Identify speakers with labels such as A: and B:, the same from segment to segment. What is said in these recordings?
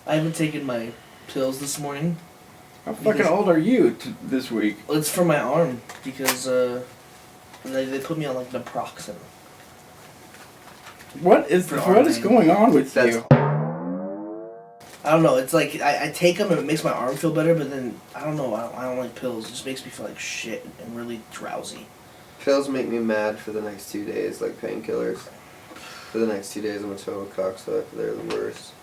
A: I haven't taken my pills this morning.
B: How fucking old are you this week?
A: It's for my arm because they put me on like naproxen.
B: What is going on with you?
A: I don't know. It's like I take them and it makes my arm feel better, but then I don't know. I don't like pills. It just makes me feel like shit and really drowsy.
C: Pills make me mad for the next 2 days, like painkillers. For the next 2 days, I'm a total cocksucker. They're the worst.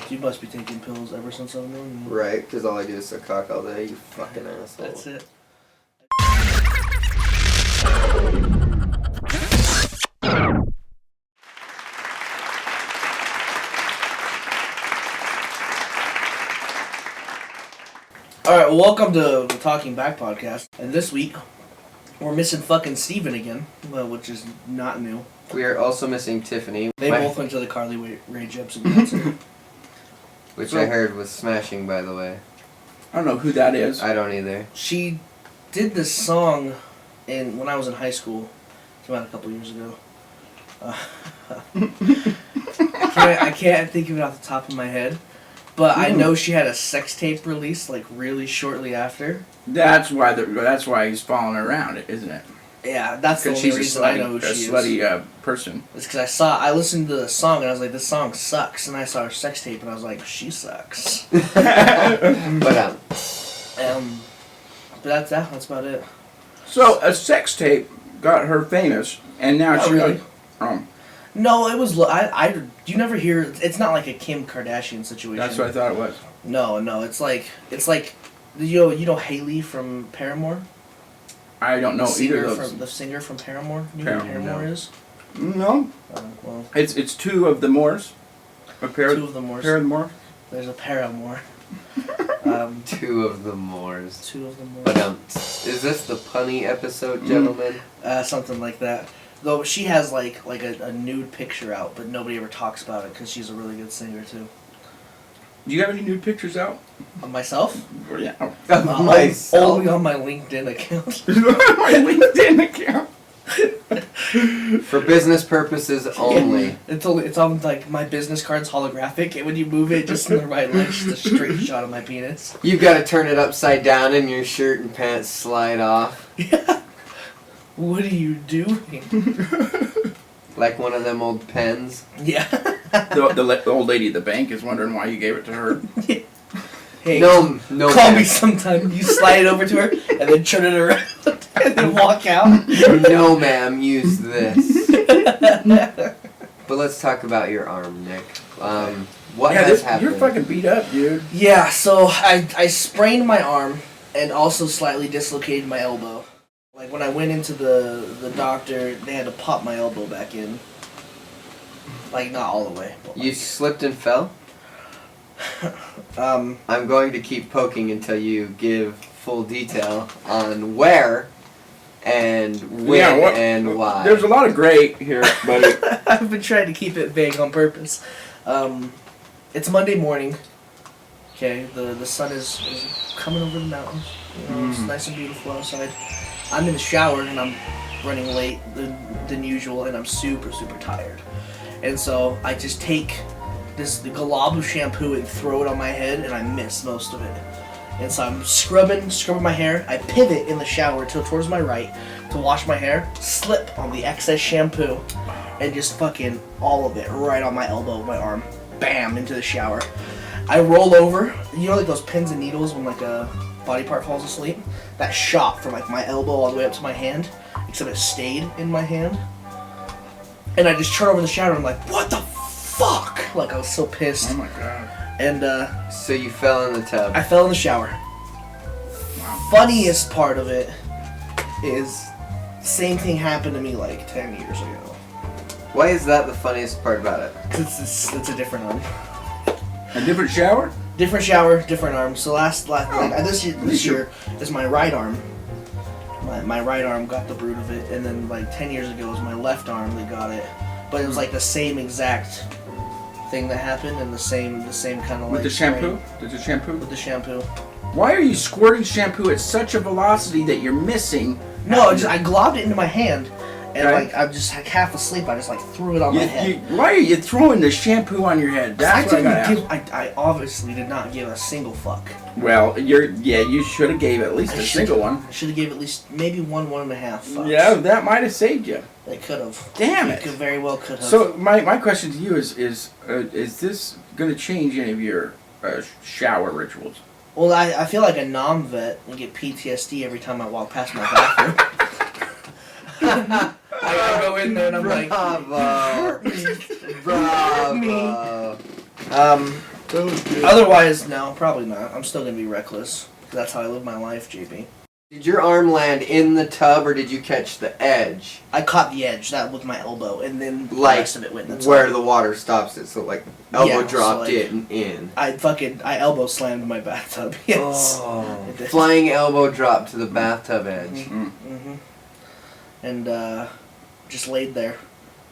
A: You must be taking pills ever since I've known you.
C: Right, because all I do is suck cock all day, you fucking asshole.
A: That's it. Alright, well, welcome to the Talking Back podcast. And this week, we're missing fucking Steven again, which is not new.
C: We are also missing Tiffany.
A: They both went to the Carly Rae Jepsen concert.
C: Which I heard was smashing, by the way.
B: I don't know who that is.
C: I don't either.
A: She did this song when I was in high school. It came out a couple years ago. I can't think of it off the top of my head. But I know she had a sex tape released like really shortly after.
B: That's why he's following her around, isn't it?
A: Yeah, that's the only reason I know who she is.
B: She's a slutty person.
A: It's because I listened to the song and I was like, this song sucks. And I saw her sex tape and I was like, she sucks.
C: But
A: that's about it.
B: So a sex tape got her famous, and now she's
A: really?
B: No,
A: it was. You never hear. It's not like a Kim Kardashian situation.
B: That's what I thought it was.
A: No. It's like you know Haley from Paramore.
B: I don't know either of those.
A: The singer from Paramore. You know who Paramore is?
B: No.
A: Well,
B: it's two of the Moors.
A: Two of the Moors.
B: Paramore.
A: There's a Paramore.
C: Two of the Moors.
A: Two of the Moors.
C: But is this the punny episode, gentlemen?
A: Something like that. Though she has like a nude picture out, but nobody ever talks about it because she's a really good singer too.
B: Do you have any nude pictures out?
A: Of myself?
B: Yeah.
A: Only on my LinkedIn account.
B: My LinkedIn account.
C: For business purposes only.
A: Yeah. It's on like my business card's holographic, and when you move it just in the right leg, just a straight shot of my penis.
C: You've got to turn it upside down and your shirt and pants slide off.
A: Yeah. What are you doing?
C: Like one of them old pens.
A: Yeah.
B: The old lady at the bank is wondering why you gave it to her.
A: Hey,
C: no.
A: Call me sometime. You slide it over to her and then turn it around and then walk out.
C: No, ma'am. Use this. But let's talk about your arm, Nick. What has happened?
B: You're fucking beat up, dude.
A: Yeah. So I sprained my arm and also slightly dislocated my elbow. Like, when I went into the doctor, they had to pop my elbow back in. Like, not all the way.
C: You slipped and fell? I'm going to keep poking until you give full detail on where and when and why.
B: There's a lot of gray here, buddy.
A: I've been trying to keep it vague on purpose. It's Monday morning. Okay, the sun is coming over the mountains. You know, it's nice and beautiful outside. I'm in the shower and I'm running late than usual, and I'm super, super tired. And so I just take the glob of shampoo and throw it on my head, and I miss most of it. And so I'm scrubbing my hair. I pivot in the shower towards my right to wash my hair, slip on the excess shampoo, and just fucking all of it right on my elbow, my arm. Bam, into the shower. I roll over. You know, like those pins and needles when like a body part falls asleep? That shot from like my elbow all the way up to my hand, except it stayed in my hand. And I just turn over the shower and I'm like, what the fuck? Like, I was so pissed.
B: Oh my god.
A: And
C: so you fell in the tub.
A: I fell in the shower.
B: Wow.
A: Funniest part of it is same thing happened to me like 10 years ago.
C: Why is that the funniest part about it?
A: Because it's a different arm.
B: A different shower?
A: Different shower, different arm. So this year is my right arm. My right arm got the bruit of it, and then like 10 years ago it was my left arm that got it. But it was like the same exact thing that happened, and the same kind of like.
B: With the shampoo? Did the shampoo?
A: With the shampoo.
B: Why are you squirting shampoo at such a velocity that you're missing?
A: No, I globbed it into my hand, And like I'm just like half asleep. I just like threw it on my head.
B: Why are you throwing the shampoo on your head? That's what
A: I obviously did not give a single fuck.
B: Well, you should have gave at least a single one.
A: I should have gave at least maybe 1.5 fucks.
B: Yeah, that might have saved you.
A: They could have.
B: Damn it!
A: Could very well could have.
B: So my question to you is this going to change any of your shower rituals?
A: Well, I feel like a non-vet and get PTSD every time I walk past my bathroom. I go in there and I'm like,
C: bravo.
A: Otherwise, no, probably not. I'm still gonna be reckless. That's how I live my life, JP.
C: Did your arm land in the tub, or did you catch the edge?
A: I caught the edge, that with my elbow, and then the
C: Like,
A: rest of it went in the tub.
C: where the water stops it, so like elbow
A: Yeah,
C: dropped
A: so,
C: it and in.
A: I elbow slammed my bathtub. Yes.
C: Oh.
A: It did.
C: Flying elbow drop to the bathtub edge.
A: Mm-hmm. And just laid there.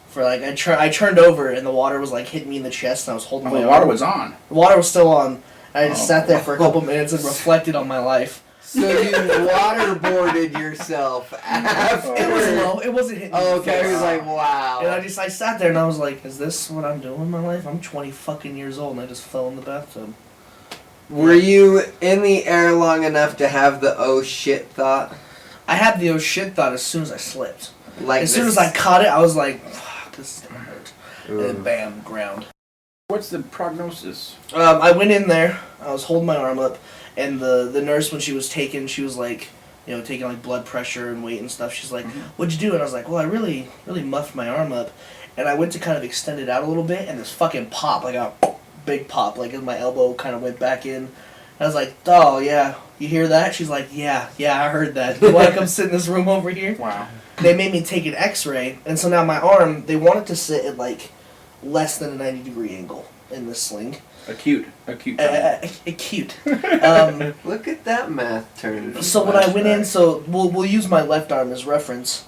A: For like I turned over and the water was like hitting me in the chest and I was holding my
B: The
A: arm.
B: water was on.
A: The water was still on. I just sat there for a couple minutes and reflected on my life.
C: So you waterboarded yourself after.
A: It was low. It wasn't hitting me.
C: Oh,
A: in the
C: okay.
A: face.
C: It was like, wow.
A: And I sat there and I was like, is this what I'm doing in my life? I'm 20 fucking years old and I just fell in the bathtub.
C: Were you in the air long enough to have the oh shit thought?
A: I had the oh shit thought as soon as I slipped.
C: Like
A: as soon as I caught it, I was like, fuck, this is gonna hurt. And then bam, ground.
B: What's the prognosis?
A: I went in there, I was holding my arm up, and the nurse, when she was taking, she was like, taking like blood pressure and weight and stuff. She's like, what'd you do? And I was like, well, I really muffed my arm up. And I went to kind of extend it out a little bit, and this fucking pop, like a big pop, like as my elbow kind of went back in. And I was like, oh, yeah, you hear that? She's like, yeah, I heard that. You want to come sit in this room over here?
B: Wow.
A: They made me take an x-ray, and so now my arm, they want it to sit at like less than a 90-degree angle in this sling.
B: Acute.
A: Acute.
C: Look at that math turn.
A: So when I went in, so we'll use my left arm as reference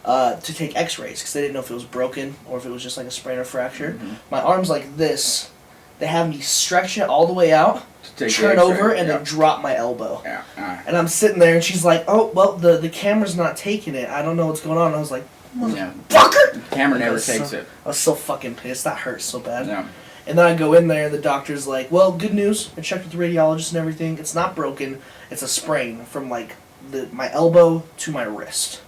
A: to take x-rays, because they didn't know if it was broken or if it was just like a sprain or fracture.
B: Mm-hmm.
A: My arm's like this. They have me stretch it all the way out, turn over, and then drop my elbow.
B: Yeah.
A: And I'm sitting there, and she's like, "Oh, well, the camera's not taking it. I don't know what's going on." And I was like, "Fucker!"
B: The camera never takes it.
A: I was so fucking pissed. That hurt so bad.
B: Yeah.
A: And then I go in there, and the doctor's like, "Well, good news. I checked with the radiologist and everything. It's not broken. It's a sprain from like my elbow to my wrist.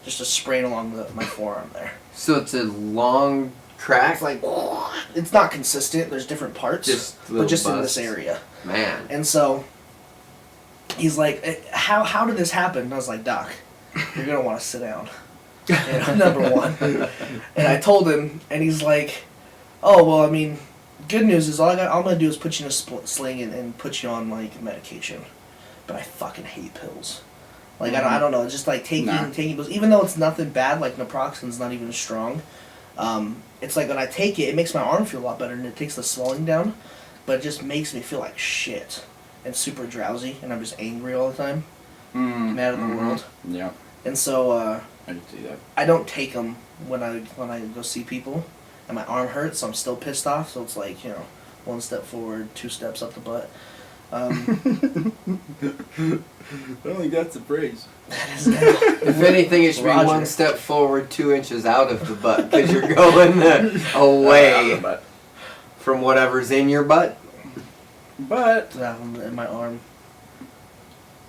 A: Just a sprain along my forearm there."
C: So it's a long crack?
A: It's like, it's not consistent. There's different parts, but just in this area.
C: Man.
A: And so he's like, how did this happen? And I was like, Doc, you're going to want to sit down. Number one. And I told him, and he's like, oh, well, I mean, good news is all I'm going to do is put you in a sling and put you on, like, medication. But I fucking hate pills. Like, I don't know, just like taking pills, even though it's nothing bad, like naproxen's not even strong. It's like when I take it, it makes my arm feel a lot better and it takes the swelling down, but it just makes me feel like shit and super drowsy, and I'm just angry all the time, mad at the world.
B: Yeah.
A: And so
B: I can see that.
A: I don't take them when I go see people, and my arm hurts, so I'm still pissed off. So it's like, one step forward, 2 steps up the butt.
B: I don't think that's a phrase.
C: If anything, it should be 1 step forward, 2 inches out of the butt, because you're going away from whatever's in your butt.
B: But
A: in my arm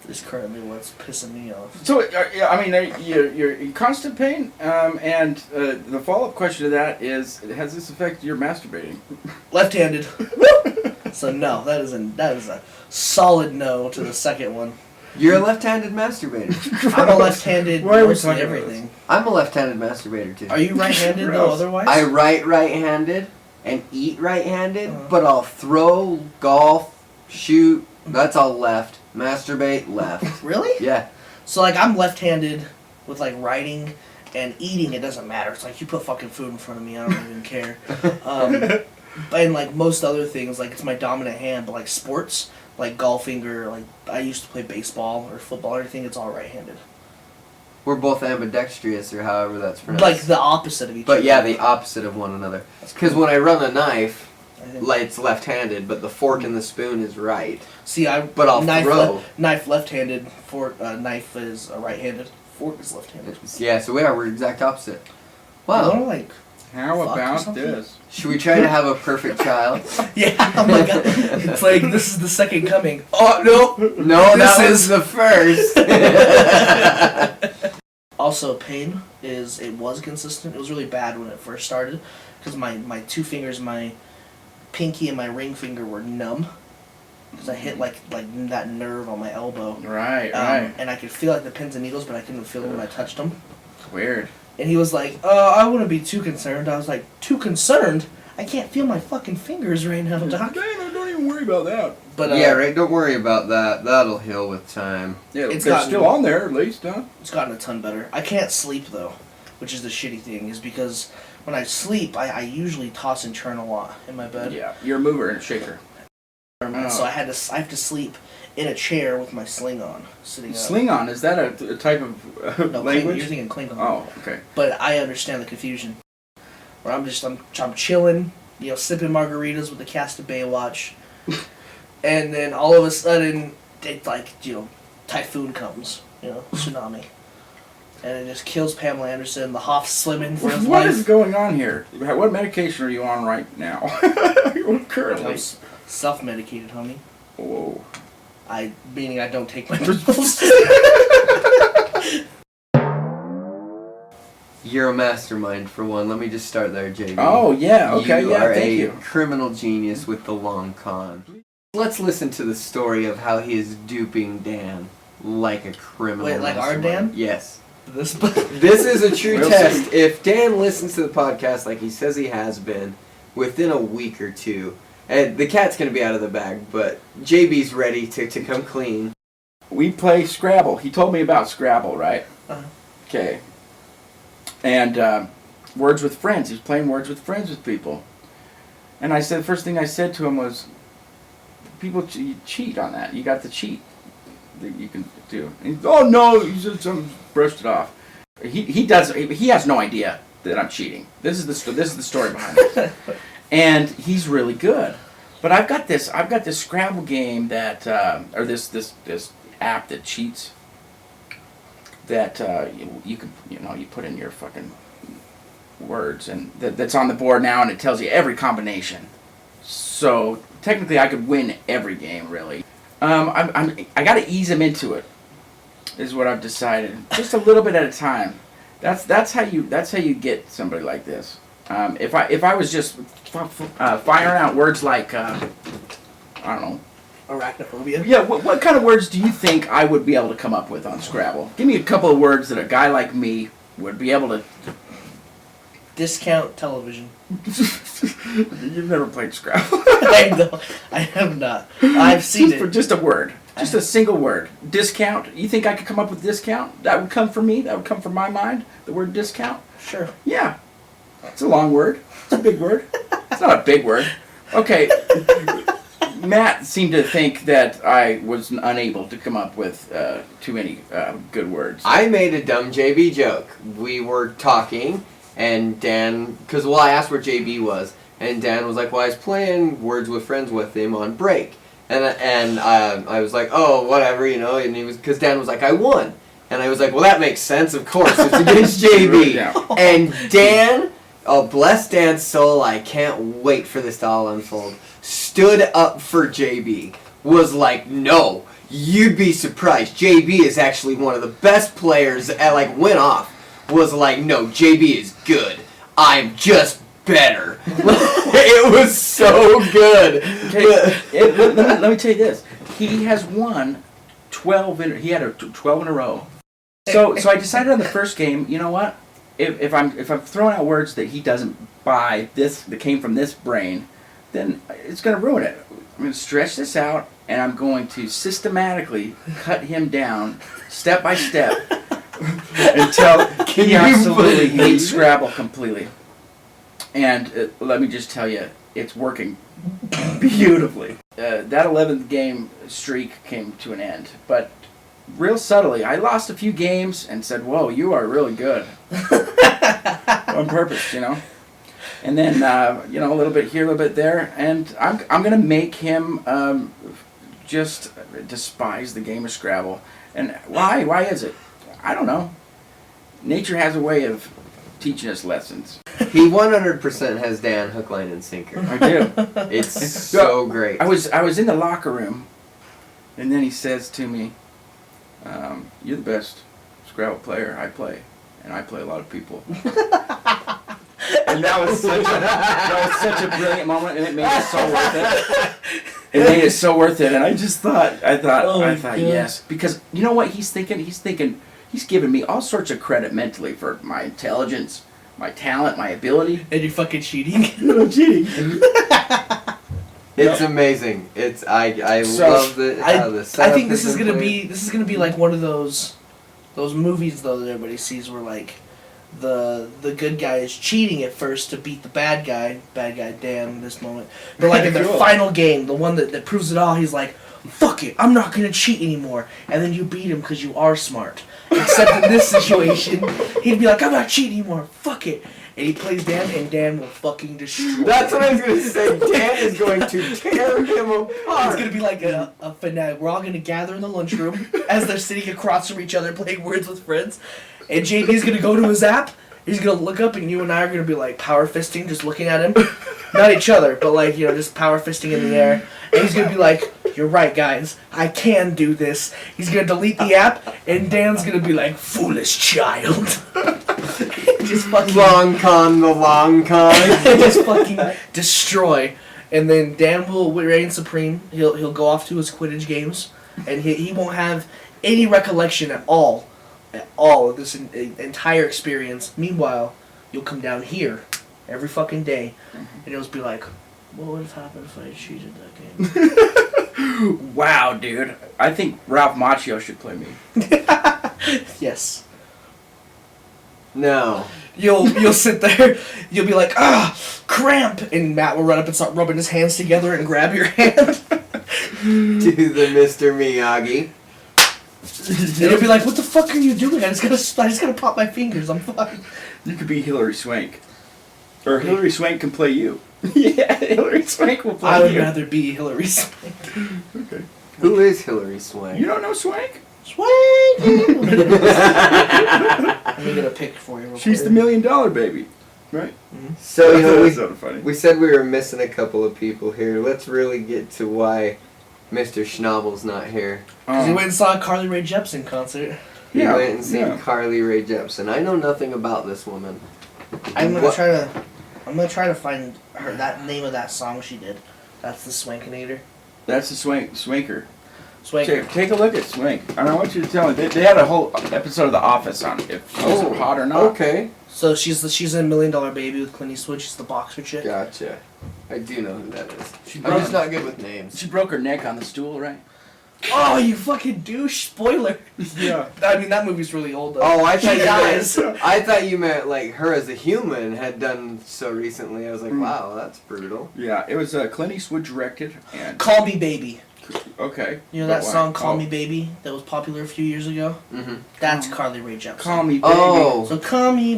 A: is currently what's pissing me off.
B: So I mean, you're in constant pain, and the follow-up question to that is, has this affected your masturbating?
A: Left-handed. So no, that is a solid no to the second one.
C: You're a left-handed masturbator.
A: I'm a left-handed mostly everything.
C: I'm a left-handed masturbator too.
A: Are you right-handed though? Otherwise,
C: I write right-handed and eat right-handed, but I'll throw, golf, shoot. That's all left. Masturbate left.
A: Really?
C: Yeah.
A: So like I'm left-handed with like writing and eating. It doesn't matter. It's like you put fucking food in front of me, I don't even care. And like most other things, like it's my dominant hand. But like sports, like golfing or like I used to play baseball or football or anything, it's all right-handed.
C: We're both ambidextrous, or however that's pronounced.
A: Like the opposite of each other.
C: But yeah, the opposite of one another. Because when I run a knife, it's left-handed, but the fork and the spoon is right.
A: See,
C: I'll throw.
A: Knife left-handed, knife is right-handed. Fork is left-handed.
C: Yeah, so we're exact opposite.
A: I
C: Wow.
A: wanna, like,
B: How
A: Fuck or
B: about
A: something?
B: this?
C: Should we try to have a perfect child?
A: yeah, oh my god. It's like, this is the second coming. Oh, no!
C: No,
A: This
C: that was
A: is-
C: the first.
A: Also, pain was consistent. It was really bad when it first started because my two fingers, my pinky and my ring finger were numb because I hit like that nerve on my elbow.
B: Right.
A: And I could feel like the pins and needles, but I couldn't feel them when I touched them.
B: Weird.
A: And he was like, I wouldn't be too concerned. I was like, too concerned? I can't feel my fucking fingers right now, Doc.
B: Don't even worry about that.
A: But
C: Yeah, right. Don't worry about that. That'll heal with time.
B: Yeah,
A: It's
B: they're
A: gotten-
B: still on there at least, huh?
A: It's gotten a ton better. I can't sleep though, which is the shitty thing, is because when I sleep, I usually toss and turn a lot in my bed.
B: Yeah, you're a mover and a shaker.
A: And so I have to sleep in a chair with my sling on, sitting up.
B: Sling on, is that a type of
A: No,
B: language?
A: you're thinking Klingon.
B: Oh, okay.
A: But I understand the confusion. Where I'm chilling, sipping margaritas with the cast of Baywatch, and then all of a sudden, typhoon comes, tsunami, and it just kills Pamela Anderson. The Hoff's swimming for his
B: What
A: life.
B: is going on here? What medication are you on right now? Currently.
A: I'm self-medicated, homie.
B: Whoa.
A: Meaning I don't take my pills.
C: You're a mastermind for one. Let me just start there, JB.
B: Oh, yeah, okay,
C: you
B: yeah,
C: are
B: thank
C: a
B: you.
C: criminal genius with the long con. Let's listen to the story of how he is duping Dan like a criminal.
A: Wait, like our
C: mastermind.
A: Dan?
C: Yes.
A: This
C: This is a true
B: We'll
C: test.
B: see.
C: If Dan listens to the podcast like he says he has been, within a week or two, and the cat's going to be out of the bag, but JB's ready to come clean.
B: We play Scrabble. He told me about Scrabble, right?
A: Uh-huh.
B: Okay. And Words with Friends. He was playing Words with Friends with people. And I said, the first thing I said to him was, people cheat on that. You got the cheat that you can do. And he, oh no, he said something, brushed it off. He has no idea that I'm cheating. This is the story behind it. And he's really good. But I've got this Scrabble game that or this app that cheats. That you can you put in your fucking words and that's on the board now and it tells you every combination. So technically I could win every game really. I got to ease him into it. Is what I've decided. Just a little bit at a time. That's how you get somebody like this. If I was just firing out words like I don't know.
A: Arachnophobia.
B: Yeah, what kind of words do you think I would be able to come up with on Scrabble? Give me a couple of words that a guy like me would be able to...
A: Discount television.
B: You've never played Scrabble.
A: I know. I have not. I've seen it.
B: Just a word. Just a single word. Discount. You think I could come up with discount? That would come from me? That would come from my mind? The word discount?
A: Sure.
B: Yeah. It's a long word. It's a big word. It's not a big word. Okay. Matt seemed to think that I was unable to come up with too many good words.
C: I made a dumb JB joke. We were talking, and Dan, because I asked where JB was, and Dan was like, well, I was playing Words with Friends with him on break. And I was like, oh, whatever, and he was, because Dan was like, I won. And I was like, well, that makes sense, of course, it's against JB.
B: Yeah.
C: And Dan, oh, bless Dan's soul, I can't wait for this to all unfold, stood up for JB, was like, no, you'd be surprised, JB is actually one of the best players, and went off, was like, no, JB is good, I'm just better. It was so good.
B: Okay, let me tell you this. He has won 12 he had 12 in a row. So I decided on the first game, you know what? If I'm throwing out words that he doesn't buy, that came from this brain, then it's going to ruin it. I'm going to stretch this out, and I'm going to systematically cut him down, step by step, until he absolutely hates Scrabble completely. And let me just tell you, it's working beautifully. That 11th game streak came to an end, but real subtly, I lost a few games and said, whoa, you are really good. On purpose, And then, a little bit here, a little bit there, and I'm going to make him just despise the game of Scrabble. And why? Why is it? I don't know. nature has a way of teaching us lessons.
C: He 100% has Dan hook, line, and sinker.
B: I do.
C: It's so great.
B: I was in the locker room, and then he says to me, "You're the best Scrabble player I play, and I play a lot of people." And that was such a brilliant moment, and it made it so worth it. It made it so worth it, and I thought,
A: God.
B: yes, because you know what he's thinking? He's giving me all sorts of credit mentally for my intelligence, my talent, my ability.
A: And you're fucking cheating.
B: No cheating.
C: It's amazing. I
B: So,
C: love the how the
A: I
C: setup
A: think this
C: has
A: is
C: been
A: gonna
C: played.
A: be like one of those movies though that everybody sees where like the good guy is cheating at first to beat the bad guy Dan in this moment. But like in their
B: Cool.
A: final game, the one that proves it all, he's like, fuck it, I'm not gonna cheat anymore. And then you beat him because you are smart. Except in this situation, he'd be like, I'm not cheating anymore, fuck it. And he plays Dan, and Dan will fucking destroy
C: That's
A: him.
C: what I was gonna say. Dan is going to tear him apart.
A: It's gonna be like a finale. We're all gonna gather in the lunchroom as they're sitting across from each other playing Words with Friends. And JB's gonna go to his app. He's gonna look up, and you and I are gonna be like power fisting, just looking at him. Not each other, but like, you know, just power fisting in the air. And he's gonna be like, "You're right, guys. I can do this." He's gonna delete the app, and Dan's gonna be like, "Foolish child." Just fucking
C: Long con, the long con.
A: just fucking destroy. And then Dan will reign supreme. He'll go off to his Quidditch games, and he won't have any recollection at all of this entire experience. Meanwhile, you'll come down here every fucking day, and you'll just be like, "What would have happened if I had cheated that game?"
B: Wow, dude. I think Ralph Macchio should play me.
A: Yes.
C: No.
A: You'll sit there, you'll be like, cramp, and Matt will run up and start rubbing his hands together and grab your hand.
C: To the Mr. Miyagi.
A: And you'll be like, "What the fuck are you doing? I just gotta pop my fingers. I'm fine."
B: You could be Hillary Swank. Or Hillary Swank can play you. Yeah, Hillary Swank will play
A: I would
B: you.
A: rather be Hillary Swank.
B: Okay.
C: Who is Hillary Swank?
B: You don't know Swank?
A: Swank! Let me get a pic for you real
B: She's the
A: quick.
B: $1 million baby. Right?
C: So, you know,
B: That's sort of funny.
C: we said we were missing a couple of people here. Let's really get to why Mr. Schnabel's not here.
A: Because he went and saw a Carly Rae Jepsen concert.
C: He
B: Yeah,
C: went and seen
B: yeah.
C: Carly Rae Jepsen. I know nothing about this woman.
A: I'm gonna
C: What-
A: try to find her that name of that song she did. That's the Swankinator.
B: That's the Swanker.
A: Swanker.
B: Take a look at Swank. And I want you to tell me. They had a whole episode of The Office on if she's hot or not.
C: Okay.
A: So she's in $1 Million Baby with Clint Eastwood. She's the boxer chick.
C: Gotcha. I do know who that is.
B: She
C: I'm
B: broke,
C: just not good with names.
B: she broke her neck on the stool, right?
A: Oh, you fucking douche! Spoiler.
B: Yeah.
A: I mean, that movie's really old though.
C: Oh, I thought
A: She
C: you
A: dies.
C: meant, I thought you meant like her as a human had done so recently. I was like, wow, that's brutal.
B: Yeah, it was Clint Eastwood directed and
A: Call Me Baby.
B: okay.
A: You know that
B: But why?
A: song "Call
B: Oh.
A: Me Baby" that was popular a few years ago?
C: Mm-hmm.
A: That's Carly Rae Jepsen.
B: Call Me Baby.
C: Oh.
A: So call me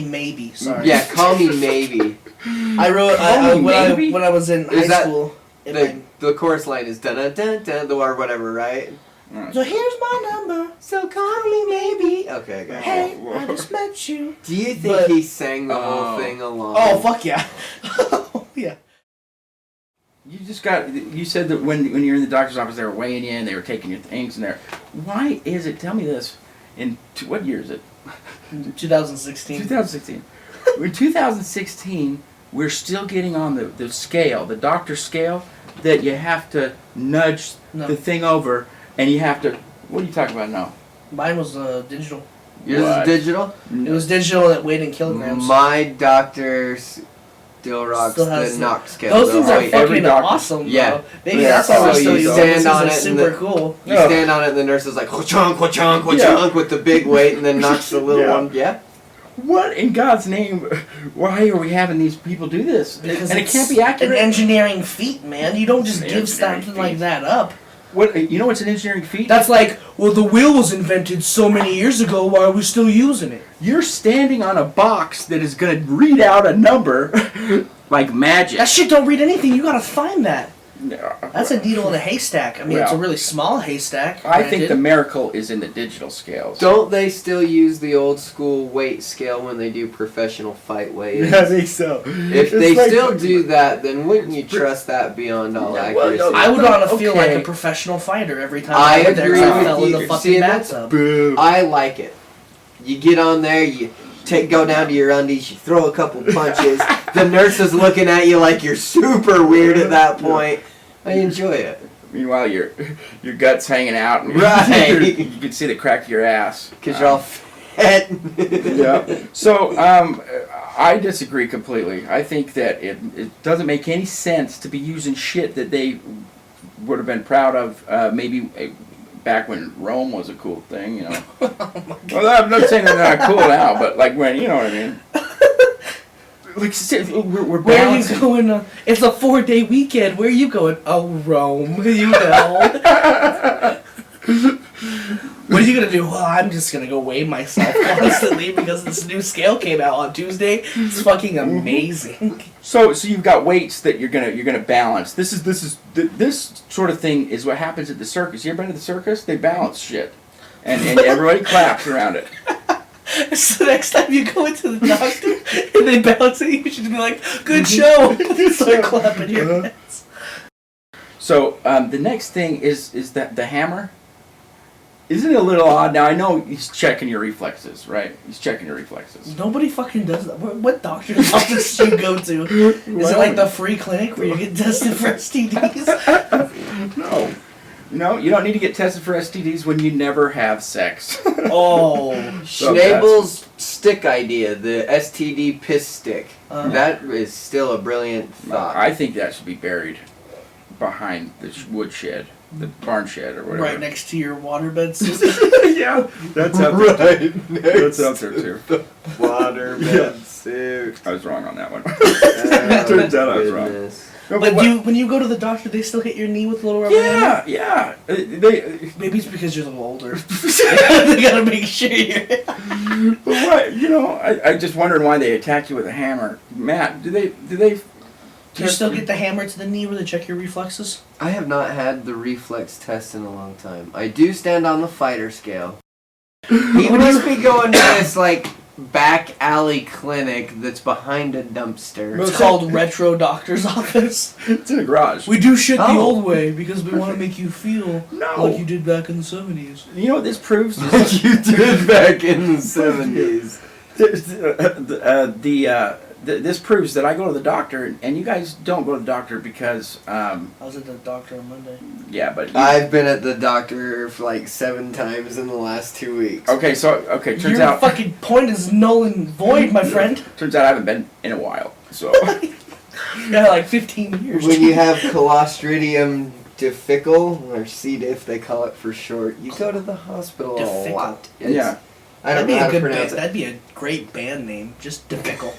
A: maybe. Sorry.
C: Yeah, call me maybe.
A: I wrote
B: Call Me Maybe?
A: when I was in
C: Is
A: high
C: that
A: school. in
C: The chorus line is dun dun dun dun or whatever, right?
B: Alright.
A: so here's my number.
C: So call me maybe. Okay, I got it.
A: Hey,
B: Whoa.
A: I just met you.
C: Do you think
A: But-
C: he sang the whole
B: Oh.
C: thing along?
A: Oh fuck yeah. Yeah.
B: You said that when you were in the doctor's office, they were weighing you and they were taking your things and there. Why is it? Tell me this. What year is it?
A: 2016.
B: 2016. In 2016, we're still getting on the scale, the doctor scale, that you have to nudge
A: No.
B: the thing over and you have to. What are you talking about now?
A: Mine was digital.
C: Yours is
B: What?
C: digital?
A: It was digital and it weighed in kilograms.
C: My doctor still rocks
A: Still has
C: the
A: the-
C: knock scale.
A: Those things
C: though.
A: are
B: Wait, every
A: fucking
B: doctor-
A: awesome, bro.
C: Yeah.
A: Maybe
B: Yeah,
A: that's why we're
C: so
A: still
C: you
A: using
C: stand
A: those
C: on
A: things are
C: it and
A: super
C: the-
A: cool.
C: You
B: Yeah.
C: stand on it and the nurse is like, wha-chunk, wha-chunk, wha-chunk, with the big weight and then knocks the little
B: Yeah.
C: one. Yeah.
B: What in God's name? Why are we having these people do this?
A: Because
B: and it
A: it's
B: can't be accurate.
A: an engineering feat, man. You don't just
B: It's an
A: give
B: engineering
A: something like
B: feat.
A: that up.
B: What you know? What's an engineering feat?
A: That's like, well, the wheel was invented so many years ago. Why are we still using it?
B: You're standing on a box that is going to read out a number like magic.
A: That shit don't read anything. You gotta find that. That's a needle in a haystack. I mean, it's a
B: Well,
A: really small haystack.
B: I think the
A: granted.
B: miracle is in the digital scales.
C: Don't they still use the old school weight scale when they do professional fight weigh-ins?
B: I think so.
C: If they still do that, then wouldn't you trust that beyond all
B: Yeah, well,
C: accuracy?
A: I would want to feel like
B: Okay.
A: a professional fighter every time
C: I
A: went there,
C: agree
A: 'cause I
C: with
A: fell in
C: you.
A: the fucking
C: See, that's
A: bathtub.
B: Boo.
C: I like it. You get on there, you go down to your undies, you throw a couple punches. The nurse is looking at you like you're super weird at that point. I enjoy it.
B: Meanwhile, your gut's hanging out, and
C: Right.
B: you can see the crack of your ass.
C: Because you're all fat.
B: Yeah. So I disagree completely. I think that it doesn't make any sense to be using shit that they would have been proud of. Maybe back when Rome was a cool thing, you know. Well, I'm not saying they're not cool now, but like when, you know what I mean. Like we're
A: Where are you
B: balancing.
A: going? It's a 4-day weekend. Where are you going? Oh, Rome. You know. What are you gonna do? Well, I'm just gonna go weigh myself constantly because this new scale came out on Tuesday. It's fucking amazing.
B: So you've got weights that you're gonna balance. This sort of thing is what happens at the circus. You ever been to the circus? They balance shit, and everybody claps around it.
A: So next time you go into the doctor and they balance it, you should be like, "Good show." Start clapping your hands.
B: So the next thing is that the hammer. Isn't it a little odd? Now I know he's checking your reflexes, right? He's checking your reflexes.
A: Nobody fucking does that. What doctor's office do you go to? Is it like the free clinic where you get tested for STDs?
B: No. No, you don't need to get tested for STDs when you never have sex.
A: Oh.
C: Schnabel's stick idea, the STD piss stick.
A: Uh-huh.
C: That is still a brilliant thought.
B: I think that should be buried behind the woodshed, the barn shed, or whatever.
A: Right next to your waterbed system.
B: Yeah, that's out there.
C: Right
B: That's out there too.
C: Waterbed suit.
B: I was wrong on that one.
C: Oh,
B: Turns out I was wrong.
C: goodness.
B: No,
A: But
B: what-
A: when you go to the doctor, they still hit your knee with a little rubber hammer?
B: yeah. They.
A: Maybe it's because you're a little older. They gotta make sure you're...
B: But what? You know, I just wondered why they attack you with a hammer. Matt, do they?
A: Do you still get the hammer to the knee where they check your reflexes?
C: I have not had the reflex test in a long time. I do stand on the fighter scale. He must be going to this, like, back alley clinic that's behind a dumpster.
A: It's called Retro Doctor's Office.
B: It's in a garage.
A: We do shit the
C: Oh.
A: old way because we want to make you feel
B: No.
A: like you did back in the 70s.
B: You know what this proves?
C: Like you did back in the 70s.
B: This proves that I go to the doctor, and you guys don't go to the doctor because,
A: I was at the doctor on Monday.
B: yeah, but
C: I've been at the doctor for like 7 times in the last 2 weeks.
B: okay. Turns
A: Your
B: out
A: fucking point is null and void, my friend.
B: turns out I haven't been in a while. So
A: Yeah, like 15 years.
C: When you have Clostridium difficile, or C. diff they call it for short, you go to the hospital a
A: Difficile.
C: lot.
B: yeah.
C: I
A: That'd
C: don't
A: be
C: know how
A: a
C: to
A: good
C: pronounce
A: band.
C: it.
A: That'd be a great band name. Just Difficult.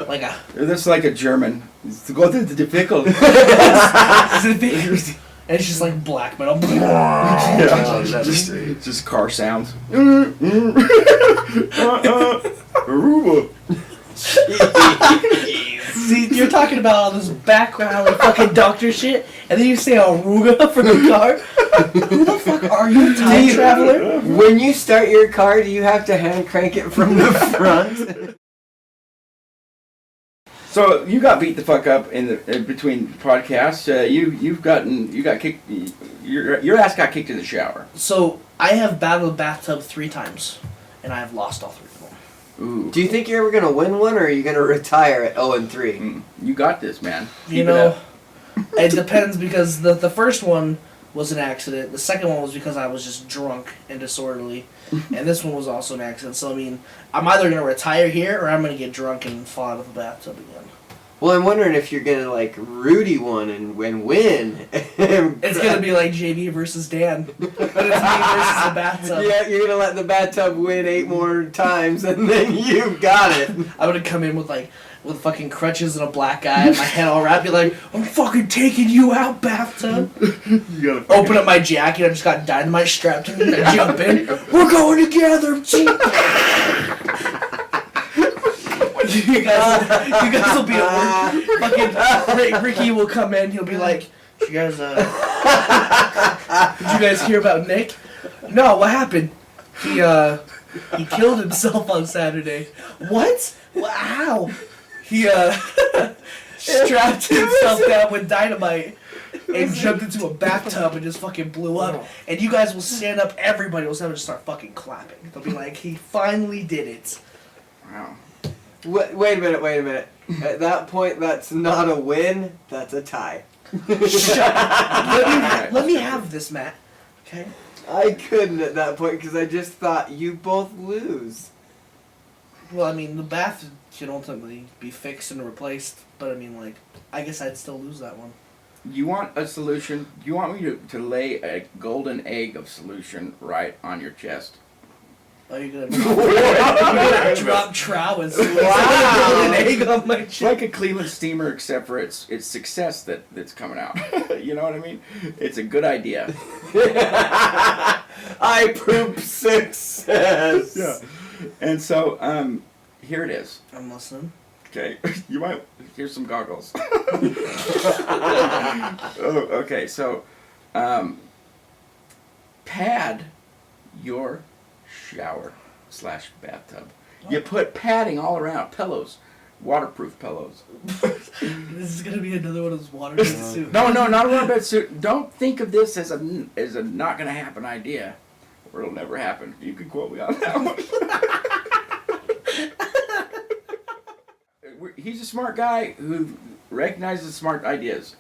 A: Like a.
B: That's like a German. It's go to the difficult.
A: And it's just like black metal.
C: Oh, that's
B: just,
C: great.
B: just car sounds. Aruba.
A: See, you're talking about all this background like fucking doctor shit, and then you say Aruga for the car. Who the fuck are you, a time traveler?
C: When you start your car, do you have to hand crank it from the front?
B: So you got beat the fuck up in between podcasts. You got kicked. Your ass got kicked in the shower.
A: So I have battled bathtub 3 times, and I have lost all 3 of them.
B: Ooh.
C: Do you think you're ever gonna win one, or are you gonna retire at 0-3?
B: You got this, man.
A: You
B: Keep it
A: know,
B: up.
A: it depends because the first one was an accident. The second one was because I was just drunk and disorderly, and this one was also an accident. So I mean, I'm either gonna retire here or I'm gonna get drunk and fall out of the bathtub again.
C: Well, I'm wondering if you're gonna like Rudy one and win.
A: It's gonna be like JB versus Dan, but it's me versus the bathtub.
C: Yeah, you're gonna let the bathtub win 8 more times, and then you got it.
A: I'm gonna come in with fucking crutches and a black eye and my head all wrapped, be like, I'm fucking taking you out, bathtub.
B: You gotta
A: Open up my jacket, I've just got dynamite strapped to me, I jump in, we're going together. you guys will be at work. Fucking Ricky will come in. He'll be like, "Did you guys did you guys hear about Nick? No, what happened? He killed himself on Saturday. What? How? He strapped himself down with dynamite and jumped into a bathtub and just fucking blew up. And you guys will stand up. Everybody will stand up and just start fucking clapping. They'll be like, he finally did it.
B: Wow.
C: Wait a minute. At that point, that's not a win. That's a tie.
A: Shut up. Let me have this, Matt. Okay?
C: I couldn't at that point because I just thought you both lose.
A: Well, I mean, the bath can ultimately be fixed and replaced, but I mean, like, I guess I'd still lose that one.
B: You want a solution? You want me to lay a golden egg of solution right on your chest?
A: Oh, you're gonna drop trow and an egg on my
B: It's
A: chest.
B: like a Cleveland steamer, except for its success that's coming out. You know what I mean? It's a good idea.
C: I poop success.
B: Yeah. And so, here it is.
A: I'm listening.
B: Okay, you might here's some goggles. Oh, okay, so pad your shower/bathtub. You put padding all around, pillows, waterproof pillows.
A: This is gonna be another one of those water suits.
B: No, not a waterbed suit. Don't think of this as a not gonna happen idea, or it'll never happen. You can quote me on that one. He's a smart guy who recognizes smart ideas.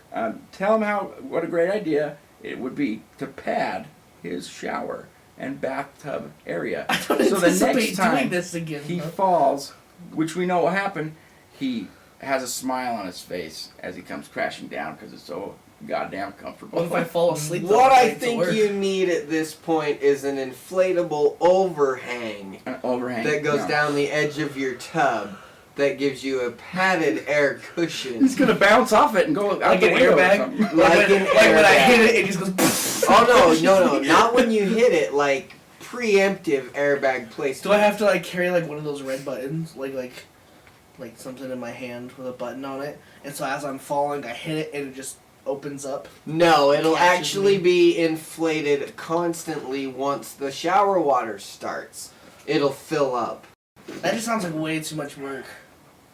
B: Tell him what a great idea it would be to pad his shower and bathtub area.
A: I don't
B: so the
A: anticipate
B: next time
A: doing this again.
B: he falls, which we know will happen, he has a smile on his face as he comes crashing down because it's so goddamn comfortable.
A: What if I fall asleep?
C: What I think you need at this point is an inflatable overhang
B: An overhang
C: that goes
B: no.
C: down the edge of your tub that gives you a padded air cushion.
B: He's gonna bounce off it and go out
A: Like
B: the
A: an
B: window or
A: airbag?
B: something.
C: Like an
A: when I
C: airbag.
A: hit it, it just goes.
C: Oh no, not when you hit it, like preemptive airbag placement.
A: Do I have to like carry like one of those red buttons, like something in my hand with a button on it? And so as I'm falling, I hit it and it just opens up.
C: No, it'll
A: Catches
C: actually
A: me.
C: be inflated constantly once the shower water starts. It'll fill up.
A: That just sounds like way too much work.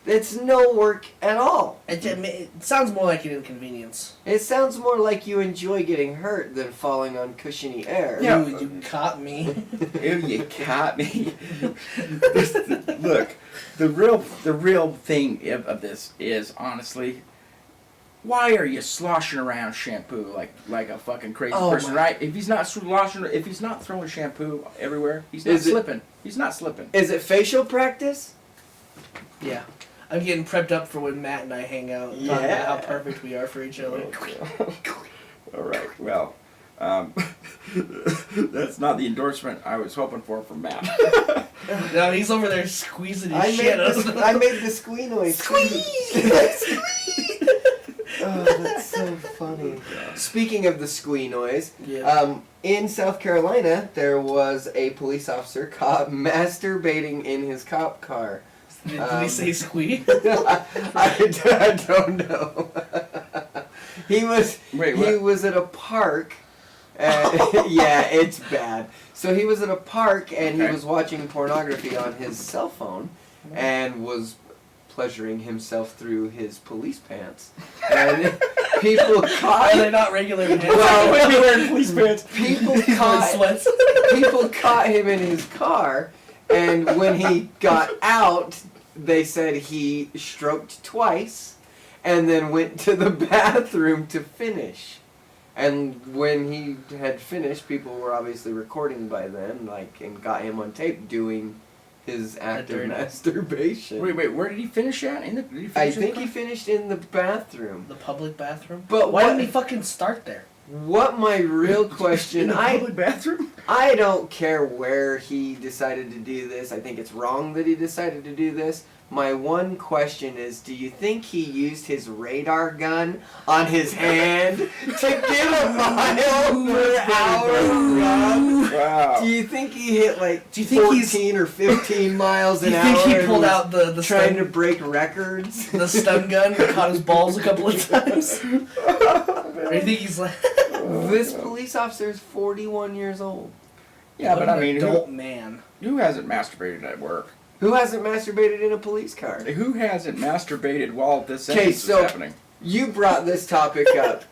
C: It's no work at all.
A: It sounds more like an inconvenience.
C: It sounds more like you enjoy getting hurt than falling on cushiony air.
B: Yeah.
A: Ooh, you caught me.
B: Ew, you caught me. Look, the real thing of this is honestly, why are you sloshing around shampoo like a fucking crazy person, right? If he's not throwing shampoo everywhere, he's not slipping. He's not slipping.
C: Is it facial practice?
A: Yeah. I'm getting prepped up for when Matt and I hang out and talk about how perfect we are for each other.
B: All right. Well, that's not the endorsement I was hoping for from Matt.
A: No, he's over there squeezing his
C: I
A: shit.
C: made the squee noise.
A: Squeeze!
C: Oh, that's so funny. Speaking of the squee noise,
A: Yeah.
C: in South Carolina, there was a police officer caught masturbating in his cop car.
A: Did he say squee?
C: I don't know. He was at a park. Yeah, it's bad. So he was at a park and he was watching pornography on his cell phone and was pleasuring himself through his police pants. And people caught
A: Are they not regular pants?
C: Well,
B: When you're wearing police pants.
C: people
A: He's wearing
C: caught
A: sweats.
C: people caught him in his car, and when he got out, they said he stroked twice and then went to the bathroom to finish. And when he had finished, people were obviously recording by then, and got him on tape doing his act of masturbation.
B: Wait, where did he finish at? Did he finish
C: I
B: in the
C: think
B: car?
C: he finished in the bathroom.
A: The public bathroom?
C: But
A: why
C: what-
A: didn't he fucking start there?
C: What my real question,
B: in the public bathroom?
C: I don't care where he decided to do this. I think it's wrong that he decided to do this. My one question is, do you think he used his radar gun on his hand to get a mile per hour run?
B: Wow.
C: Do you think he hit like
A: Do you think
C: 14 or 15 miles an
A: Do you
C: hour?
A: think he
C: and
A: pulled
C: was
A: out the
C: trying
A: stun,
C: to break records?
A: the stun gun and caught his balls a couple of times? Or do you think he's like...
C: This police officer is 41 years old.
B: Yeah,
A: What
B: but
A: an
B: I mean,
A: adult man.
B: who hasn't masturbated at work?
C: Who hasn't masturbated in a police car?
B: Who hasn't masturbated while this
C: Okay,
B: sentence
C: so
B: is happening?
C: you brought this topic up,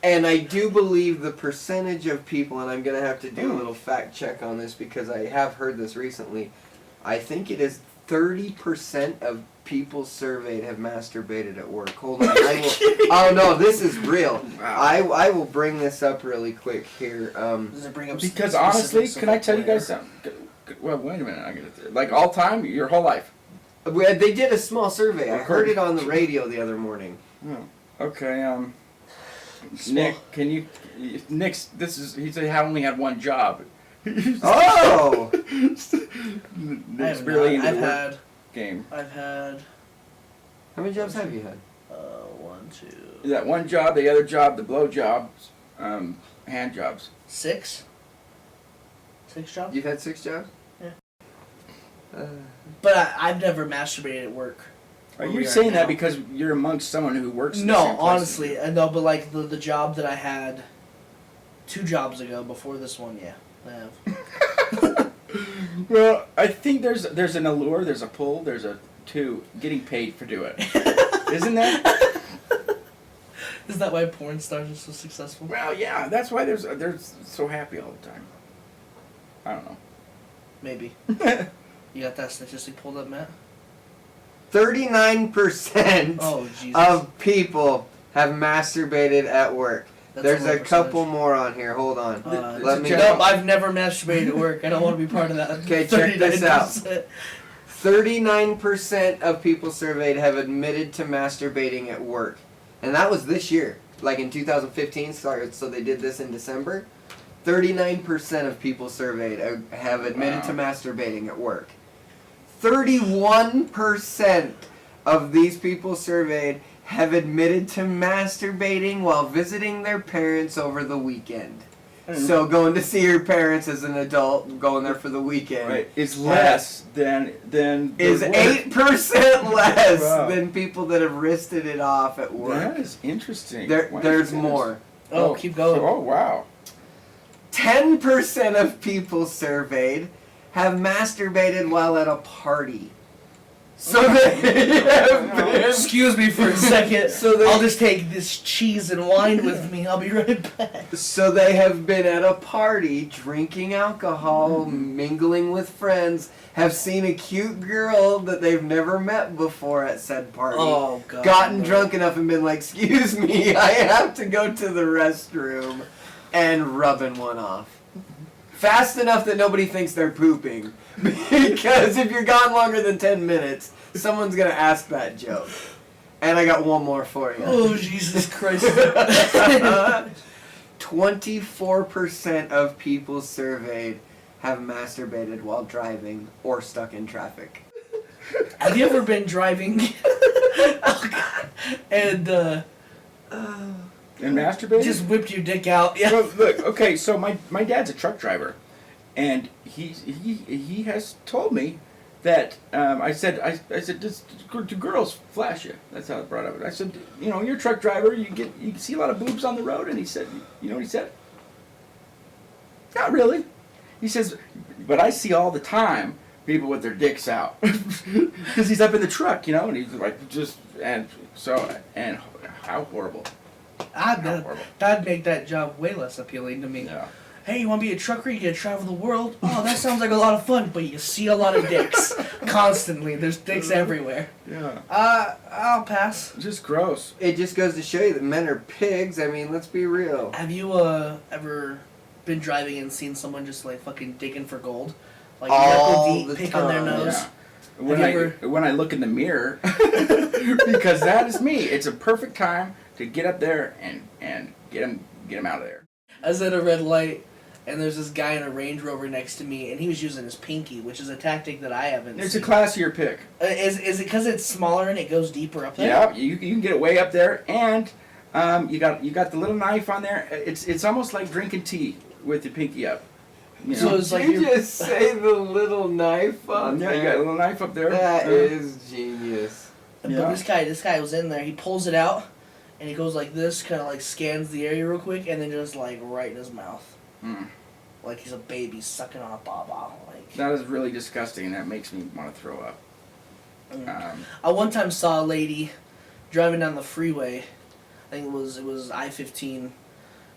C: and I do believe the percentage of people, and I'm going to have to do a little fact check on this because I have heard this recently. I think it is 30% of people surveyed have masturbated at work. Hold on, oh no, this is real.
B: Wow.
C: I will bring this up really quick here.
A: Does it bring up
B: Because honestly,
A: specifics
B: can I
A: of
B: tell you
A: where?
B: guys something? Well, wait a minute. I gotta, like all time, your whole life.
C: They did a small survey. I heard it on the radio the other morning.
B: Oh, okay. Nick, can you? Nick's. This is. He said he only had one job.
C: Oh!
B: Nick's really into the work game.
A: I've had
C: How many jobs have you had?
A: 1, 2,
B: That one job, the other job, the blow jobs, hand jobs.
A: 6. 6 jobs?
C: You've had 6 jobs?
A: Yeah.
C: Uh,
A: But I've never masturbated at work.
B: Are
A: Where
B: you
A: we
B: saying
A: now.
B: that because you're amongst someone who works? In the
A: No,
B: same place
A: honestly, no. But like the job that I had 2 jobs ago before this one, yeah, I have.
B: Well, I think there's an allure, there's a pull, there's a getting paid for doing it. Isn't that?
A: Is that why porn stars are so successful?
B: Well, yeah, that's why they're so happy all the time. I don't know.
A: Maybe. You got that statistic pulled up, Matt?
C: 39%
A: Oh, Jesus.
C: of people have masturbated at work.
A: That's
C: There's
A: low
C: a couple
A: percentage.
C: more on here. Hold on. Let me
A: Nope, I've never masturbated at work. I don't want to be part of that.
C: Okay, check this out.
A: 39%.
C: 39% of people surveyed have admitted to masturbating at work. And that was this year. Like in 2015, so they did this in December. 39% of people surveyed have admitted to masturbating at work. 31% of these people surveyed have admitted to masturbating while visiting their parents over the weekend. So going to see your parents as an adult, going there for the weekend,
B: Right, is less than
C: is
B: the work.
C: 8% less
B: Wow.
C: than people that have wristed it off at work.
B: That is interesting.
C: There's more.
A: Oh, keep going.
B: Oh, wow.
C: 10% of people surveyed have masturbated while at a party. So they have been.
A: Excuse me for a second.
C: So they-
A: I'll just take this cheese and wine with me. I'll be right back.
C: So they have been at a party, drinking alcohol, mingling with friends, have seen a cute girl that they've never met before at said party,
A: Oh, God.
C: gotten drunk enough and been like, "Excuse me, I have to go to the restroom," and rubbing one off. Fast enough that nobody thinks they're pooping. Because if you're gone longer than 10 minutes, someone's going to ask that joke. And I got one more for you.
A: Oh, Jesus Christ.
C: 24% of people surveyed have masturbated while driving or stuck in traffic.
A: Have you ever been driving? Oh, God. And,
B: And masturbating?
A: just whipped your dick out? Yeah.
B: Well, look, okay, so my dad's a truck driver, and he has told me that I said do girls flash you? That's how I brought up. I said, you're a truck driver, you see a lot of boobs on the road, and he said, you know what he said? Not really. He says, but I see all the time people with their dicks out because he's up in the truck, and he's like and how horrible.
A: That'd make that job way less appealing to me.
B: Yeah.
A: Hey, you want to be a trucker? You get to travel the world? Oh, that sounds like a lot of fun, but you see a lot of dicks constantly. There's dicks everywhere.
B: Yeah.
A: I'll pass.
B: Just gross.
C: It just goes to show you that men are pigs. I mean, let's be real.
A: Have you ever been driving and seen someone just like fucking digging for gold? Like
C: All
A: knuckle deep,
C: the
A: picking their
C: time.
A: nose?
B: Yeah. When I look in the mirror, because that is me. It's a perfect time to get up there and get him out of there.
A: I was at a red light, and there's this guy in a Range Rover next to me, and he was using his pinky, which is a tactic that I haven't
B: It's
A: seen.
B: a classier pick.
A: Is it because it's smaller and it goes deeper up there?
B: Yeah, you can get it way up there, and you got the little knife on there. It's almost like drinking tea with your pinky up. You
A: So
B: know?
A: it's like
C: you
A: you're-
C: just say the little knife on
B: Yeah, you got a little knife up there.
C: That is genius.
A: But
B: Yeah.
A: this guy was in there. He pulls it out, and he goes like this, kind of like scans the area real quick, and then just like right in his mouth, like he's a baby sucking on a baba. Like
B: That is really disgusting, and that makes me want to throw up.
A: I one time saw a lady driving down the freeway. I think it was I-15,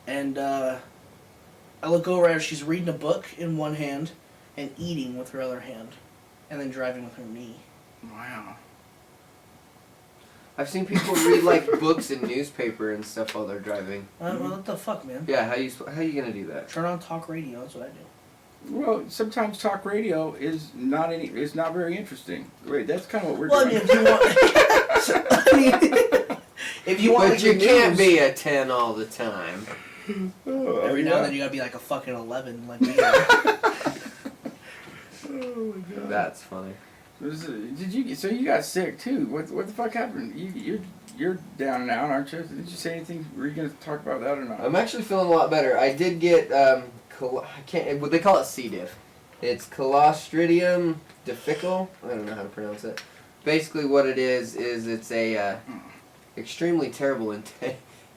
A: and I look over at her. She's reading a book in one hand and eating with her other hand, and then driving with her knee.
B: Wow.
C: I've seen people read like books and newspaper and stuff while they're driving.
A: What the fuck, man?
C: Yeah, how you gonna do that?
A: Turn on talk radio. That's what I do.
B: Well, sometimes talk radio is not very interesting. Wait, that's kind of what we're
A: Well, I
B: doing.
A: mean, if you want, I mean, if you want,
C: But
A: like,
C: you
A: the
C: can't
A: news,
C: be a 10 all the time.
A: every now and then you gotta be like a fucking 11, like me. Oh
B: my god.
C: That's funny.
B: Did you? So you got sick too? What the fuck happened? You're down and out, aren't you? Did you say anything? Were you gonna talk about that or not?
C: I'm actually feeling a lot better. I did get I can't. What they call it, C. diff. It's Clostridium difficile. I don't know how to pronounce it. Basically, what it is it's a extremely terrible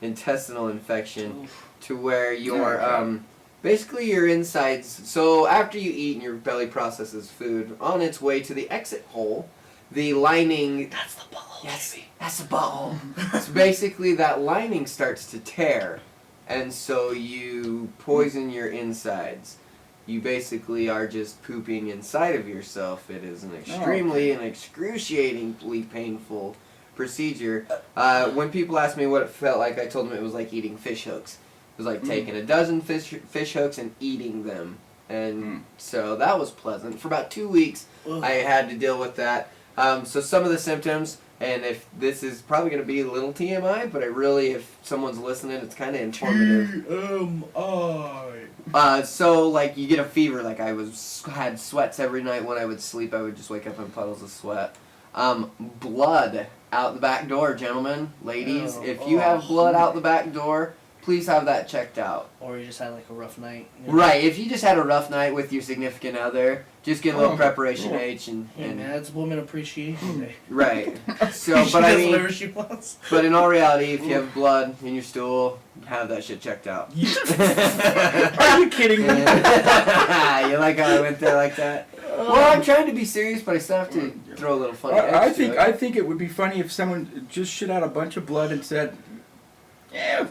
C: intestinal infection to where your basically your insides. So after you eat and your belly processes food, on its way to the exit hole, the lining.
A: That's the butthole.
C: Yes, that's the butthole. So basically, that lining starts to tear, and so you poison your insides. You basically are just pooping inside of yourself. It is an extremely and excruciatingly painful procedure. When people ask me what it felt like, I told them it was like eating fish hooks. It was like taking a dozen fish hooks and eating them. And so that was pleasant. For about 2 weeks, I had to deal with that. So some of the symptoms, and if this is probably going to be a little TMI, but if someone's listening, it's kind of informative.
A: TMI.
C: So like you get a fever, like had sweats every night when I would sleep. I would just wake up in puddles of sweat. Blood out the back door, gentlemen, ladies. If you have blood out the back door, please have that checked out.
A: Or you just had like a rough night. You know?
C: Right, if you just had a rough night with your significant other, just get a little preparation H and
A: Hey man, it's Women Appreciation Day.
C: right. So,
A: She
C: but I
A: does
C: mean,
A: whatever she wants.
C: but in all reality, if you have blood in your stool, have that shit checked out.
B: Are you kidding me?
C: You like how I went there like that? Well, I'm trying to be serious, but I still have to throw a little funny.
B: I think it would be funny if someone just shit out a bunch of blood and said, "Yeah,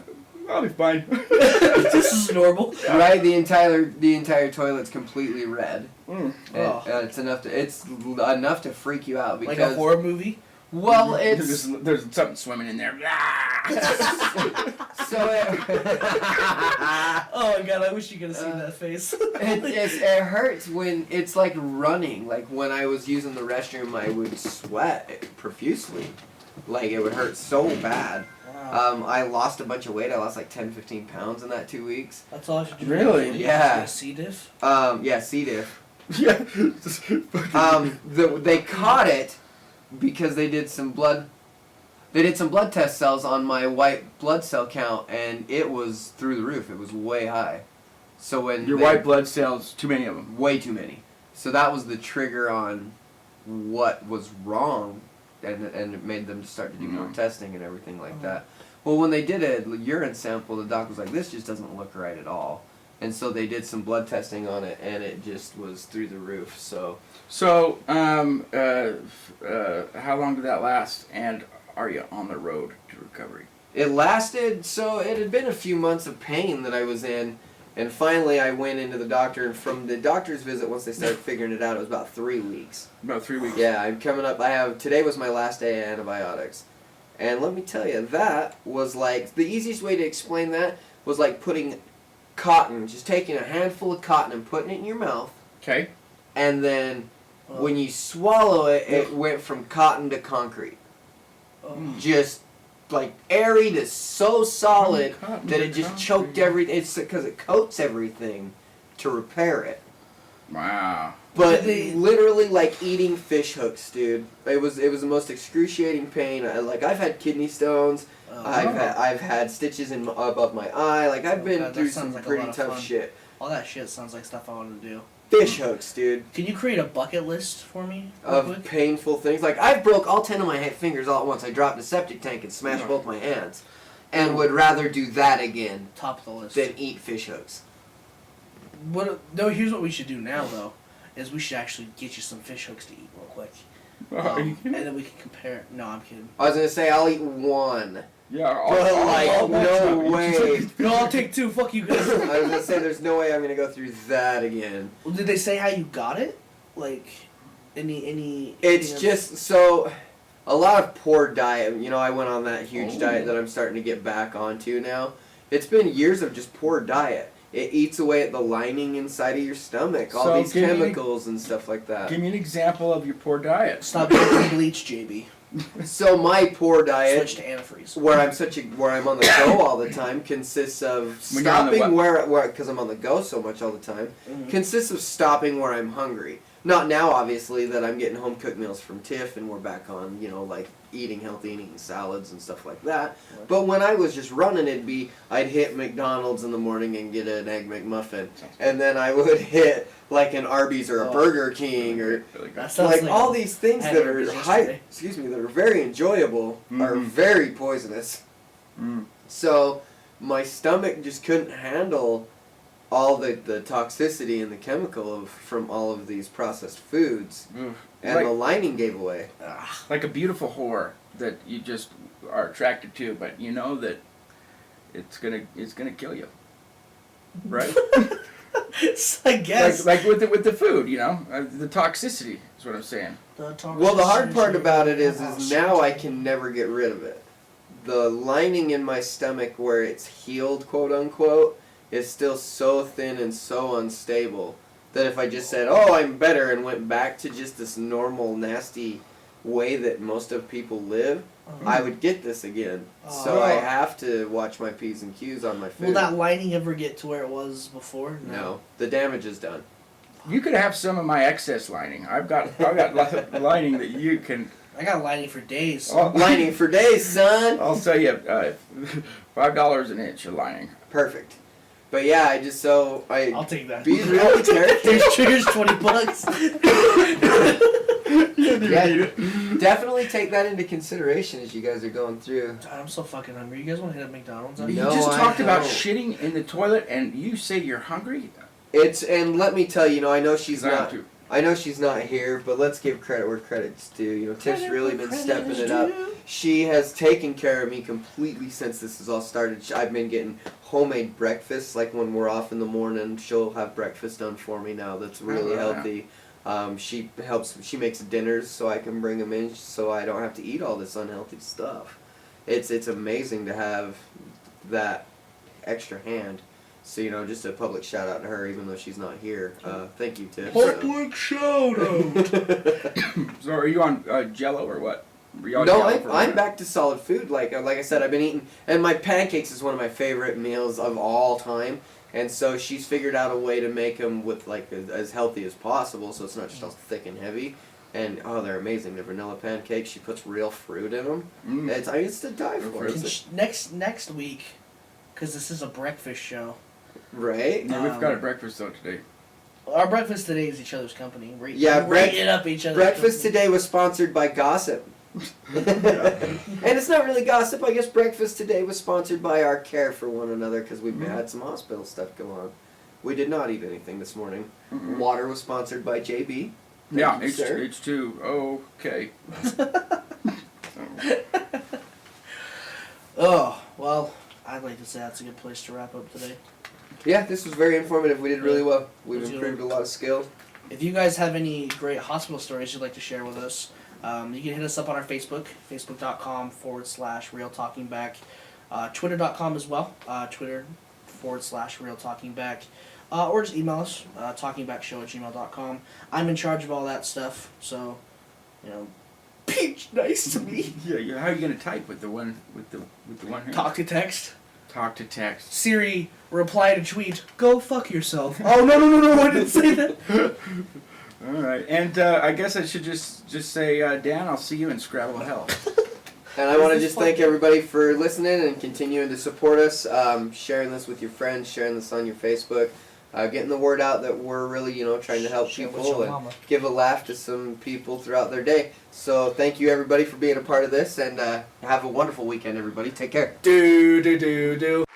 B: I'll be fine."
A: This is normal.
C: Right, the entire toilet's completely red.
B: Mm.
C: And, it's enough to freak you out because
A: Like a horror movie.
C: well, it's
B: there's something swimming in there.
C: so
A: Oh my god, I wish you could have seen that face.
C: it hurts when it's like running. Like when I was using the restroom, I would sweat profusely. Like it would hurt so bad.
A: Wow.
C: I lost a bunch of weight. I lost like 10, 15 pounds in that 2 weeks.
A: That's all I should do.
B: Really?
C: Yeah.
A: C. diff?
C: Yeah, C. diff.
B: Yeah.
C: They caught it because they did some blood test cells on my white blood cell count, and it was through the roof. It was way high. So when
B: Your white blood cells, too many of them.
C: way too many. So that was the trigger on what was wrong, and it made them start to do more testing and everything like that. Well, when they did a urine sample, the doc was like, "This just doesn't look right at all." And so they did some blood testing on it, and it just was through the roof. So
B: how long did that last? And are you on the road to recovery?
C: it lasted. So it had been a few months of pain that I was in, and finally I went into the doctor. And from the doctor's visit, once they started figuring it out, it was about 3 weeks.
B: About 3 weeks.
C: Yeah, I'm coming up. Today was my last day of antibiotics, and let me tell you, that was like the easiest way to explain that was like putting cotton, just taking a handful of cotton and putting it in your mouth,
B: Okay.
C: and then when you swallow it, it went from cotton to concrete. Just like airy to so solid
B: Cotton
C: that
B: to
C: it just
B: concrete.
C: choked everything. It's because it coats everything, to repair it.
B: Wow.
C: But
A: They-
C: literally, like eating fish hooks, dude. It was the most excruciating pain. I've had kidney stones.
A: Oh,
C: I've had stitches in above my eye. Like I've
A: Oh,
C: been
A: God, that
C: through
A: sounds
C: some
A: like a
C: pretty
A: lot of
C: tough
A: fun.
C: shit.
A: all that shit sounds like stuff I want to do.
C: Fish hooks, dude.
A: Can you create a bucket list for me real
C: Of
A: quick?
C: painful things. Like I broke all 10 of my fingers all at once. I dropped a septic tank and smashed both my hands, and would rather do that again
A: Top of the list.
C: than eat fish hooks.
A: No, here's what we should do now, though, is we should actually get you some fish hooks to eat real quick.
B: Are you
A: And
B: kidding?
A: then we can compare. No, I'm kidding.
C: I was gonna say I'll eat one.
B: Yeah.
C: But like no
B: way.
C: way.
A: No, I'll take two. Fuck you guys.
C: I was gonna say there's no way I'm gonna go through that again.
A: Well, did they say how you got it? Like, any?
C: It's
A: any-
C: just so a lot of poor diet. You know, I went on that huge
B: Oh.
C: diet that I'm starting to get back onto now. It's been years of just poor diet. It eats away at the lining inside of your stomach, all
B: So
C: these
B: give me-
C: chemicals and stuff like that.
B: Give me an example of your poor diet.
A: Stop drinking bleach, JB.
C: So my poor diet,
A: Switch to antifreeze.
C: where I'm on the go all the time, consists of
B: When you're on the
C: stopping
B: what?
C: where because I'm on the go so much all the time.
A: Mhm.
C: Consists of stopping where I'm hungry. Not now, obviously, that I'm getting home cooked meals from Tiff and we're back on, you know, like eating healthy and eating salads and stuff like that. But when I was just running, I'd hit McDonald's in the morning and get an Egg McMuffin. And then I would hit like an Arby's or a
A: Oh.
C: Burger King or
B: Really good.
A: That sounds
C: like all these things
A: I had
C: that are
A: Arby's yesterday.
C: that are very enjoyable are
B: Mhm.
C: very poisonous.
B: Mm.
C: So my stomach just couldn't handle all the toxicity and the chemical from all of these processed foods,
B: Oof.
C: and
B: Like-
C: the lining gave away.
B: Like a beautiful whore that you just are attracted to, but you know that it's gonna kill you, right?
A: I guess.
B: like with the food, you know, the toxicity is what I'm saying.
C: Well, the hard part about it is now I can never get rid of it. The lining in my stomach where it's healed, quote unquote, is still so thin and so unstable that if I just said, "Oh, I'm better," and went back to just this normal, nasty way that most of people live, I would get this again. So
A: Oh.
C: I have to watch my P's and Q's on my food.
A: Will that lining ever get to where it was before?
C: No, the damage is done.
B: You could have some of my excess lining. I've got lining that you can.
A: I got lining for days.
B: I'll,
C: Lining for days, son.
B: I'll sell you $5 an inch of lining.
C: Perfect. But yeah,
A: I'll take that.
C: be really careful.
A: Here's $20.
C: Yeah, definitely take that into consideration as you guys are going through.
A: God, I'm so fucking hungry. You guys want to hit a McDonald's?
C: No,
B: You just
C: I
B: talked about
C: don't.
B: shitting in the toilet, and you say you're hungry.
C: And let me tell you, I know she's
B: 'Cause I am
C: not.
B: too.
C: I know she's not here, but let's give credit where credit's due. You know, Tiff's really been stepping it up. She has taken care of me completely since this has all started. I've been getting homemade breakfast, like when we're off in the morning, she'll have breakfast done for me now. That's really
B: Oh, wow.
C: healthy. She makes dinners so I can bring them in, so I don't have to eat all this unhealthy stuff. It's amazing to have that extra hand. So, you know, just a public shout out to her, even though she's not here. Thank you, Tiff.
A: Public shout out.
B: So are you on Jello or what? Are you on
C: No,
B: Jell-O for
C: I'm
B: what?
C: back to solid food. Like I said, I've been eating, and my pancakes is one of my favorite meals of all time. And so she's figured out a way to make them with like as healthy as possible, so it's not just all thick and heavy. And oh, they're amazing. They're vanilla pancakes. She puts real fruit in them.
B: Mm.
C: It's to die for.
A: Can
C: It's
A: next week, because this is a breakfast show.
C: right?
B: Yeah, we've got a breakfast though today.
A: Our breakfast today is each other's company.
C: Yeah,
A: rating up each other's
C: Breakfast
A: company.
C: today was sponsored by Gossip. And it's not really gossip. I guess breakfast today was sponsored by our care for one another because we've had some hospital stuff go on. We did not eat anything this morning.
B: Mm-mm.
C: Water was sponsored by JB.
B: Yeah,
C: Thank you, sir.
B: H2. Okay.
A: Oh, well, I'd like to say that's a good place to wrap up today.
C: Yeah, this was very informative. We did really well. We've
A: Let's
C: improved
A: go.
C: a lot of skills.
A: If you guys have any great hospital stories you'd like to share with us, you can hit us up on our Facebook, facebook.com/Real Talking Back, twitter.com as well, Twitter/Real Talking Back, or just email us, talkingbackshow@gmail.com. I'm in charge of all that stuff, so, you know, be nice to me.
B: Yeah. How are you gonna type with the one hand?
A: Talk to text.
B: Talk to text.
A: Siri, reply to tweet. Go fuck yourself. Oh no! I didn't say that.
B: All right, and I guess I should just say, Dan, I'll see you in Scrabble Hell.
C: And I want to just thank everybody for listening and continuing to support us, sharing this with your friends, sharing this on your Facebook, getting the word out that we're really, trying to help people and give a laugh to some people throughout their day. So thank you, everybody, for being a part of this, and have a wonderful weekend, everybody. Take care.
A: Do.